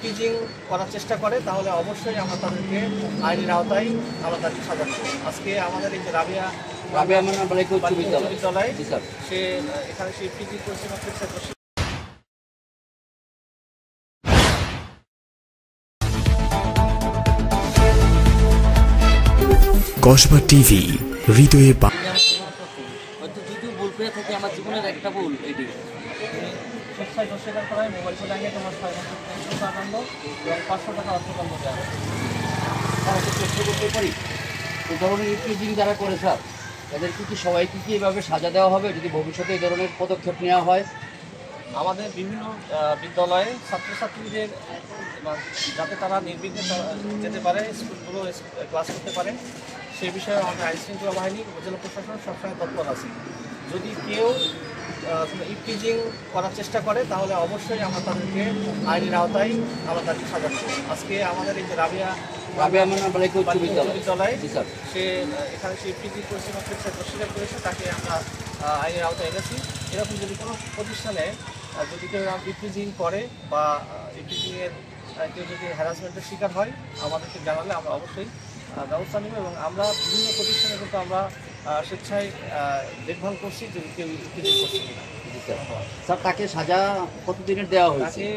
Eve teasing করার চেষ্টা করে তাহলে অবশ্যই আমরা তাদেরকে আইনের আওতায় আমরা তাদেরকে সাজা দেব। আজকে আমাদের এই যে রাবিয়া বিদ্যালয় সে এখানে সে ইপটিজিং করেছে কসবা টিভি হৃদয়ে আমার জীবনের একটা ভুল এটি স্বেচ্ছায় স্বীকার করায় মোবাইল ফোন আগে তোমার 6 টাকা এবং 500 টাকা অর্থদণ্ড দেওয়া হবে। চেষ্টা করতে পারি এই ধরনের ইপটিজিং যারা করে স্যার তাদেরকে কি সবাইকে কি এভাবে সাজা দেওয়া হবে যদি ভবিষ্যতে এই ধরনের পদক্ষেপ নেওয়া হয়? আমাদের বিভিন্ন বিদ্যালয়ে ছাত্রছাত্রীদের যাতে তারা নির্বিঘ্নে যেতে পারে, স্কুলগুলো ক্লাস করতে পারে, সে বিষয়ে আমাদের আইনশৃঙ্খলা বাহিনী উপজেলা প্রশাসন সবসময় তৎপর আছে। যদি কেউ ইপটিজিং করার চেষ্টা করে তাহলে অবশ্যই আমরা তাদেরকে আইনের আওতায় আমরা তাদেরকে সাজা দেব। আজকে আমাদের এই যে রাবিয়া বিদ্যালয় সে এখানে সে ইপটিজিং করেছে এবং স্বীকার করেছে, তাকে আমরা আইনের আওতায় এনেছি। এরকম যদি কোনো প্রতিষ্ঠানে যদি কেউ ইপটিজিং করে বা ইপটিজিংয়ের কেউ যদি হ্যারাসমেন্টের শিকার হয় আমাদেরকে জানালে আমরা অবশ্যই ব্যবস্থা নেব। এবং আমরা বিভিন্ন প্রতিষ্ঠানে কিন্তু আমরা স্বেচ্ছায় দেখভাল করছি যদি কেউ ইপটিজিং করছে কিনা। স্যার তাকে সাজা কতদিনের দেওয়া হয়েছে? তাকে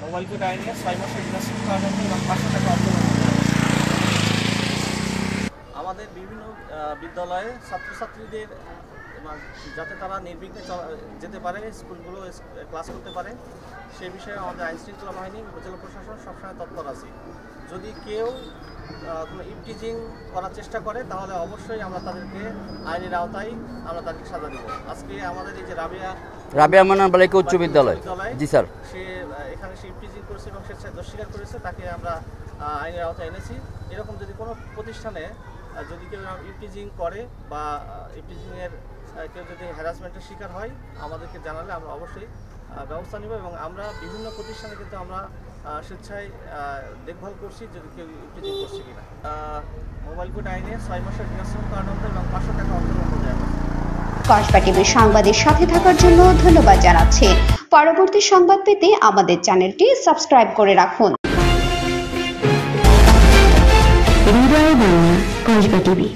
মোবাইল কোড আইনে 6 মাসের বিনাশ্রম কারাদণ্ড এবং 500 টাকা অর্থদণ্ড। আমাদের বিভিন্ন বিদ্যালয়ে ছাত্রছাত্রীদের যাতে তারা নির্বিঘ্নে যেতে পারে, স্কুলগুলো ক্লাস করতে পারে, সে বিষয়ে আমাদের আইনশৃঙ্খলা বাহিনী উপজেলা প্রশাসন সবসময় তৎপর আছে। যদি কেউ ইপটিজিং করার চেষ্টা করে তাহলে অবশ্যই আমরা তাদেরকে আইনের আওতায় আমরা তাদেরকে সাজা দেব। আজকে আমাদের এই যে রাবিয়া উচ্চ বিদ্যালয় জি স্যার সে এখানে সে ইপটিজিং করেছে এবং স্বীকার করেছে, তাকে আমরা আইনের আওতায় এনেছি। এরকম যদি কোনো প্রতিষ্ঠানে যদি কেউ ইপটিজিং করে বা ইপটিজিংয়ের কেউ যদি হ্যারাসমেন্টের শিকার হয় আমাদেরকে জানালে আমরা অবশ্যই ব্যবস্থা নেব। এবং আমরা বিভিন্ন প্রতিষ্ঠানে কিন্তু আমরা স্বেচ্ছায় দেখভাল করছি যদি কেউ ইপটিজিং করছে কিনা। মোবাইল কোড আইনে 6 মাসের বিনাশ্রম কারাদণ্ড এবং 500 টাকা অর্থদণ্ড দেওয়া হবে। কসবা টিভির সংবাদের সাথে থাকার জন্য ধন্যবাদ জানাচ্ছি। পরবর্তী সংবাদ পেতে আমাদের চ্যানেলটি সাবস্ক্রাইব করে রাখুন। কসবা টিভি।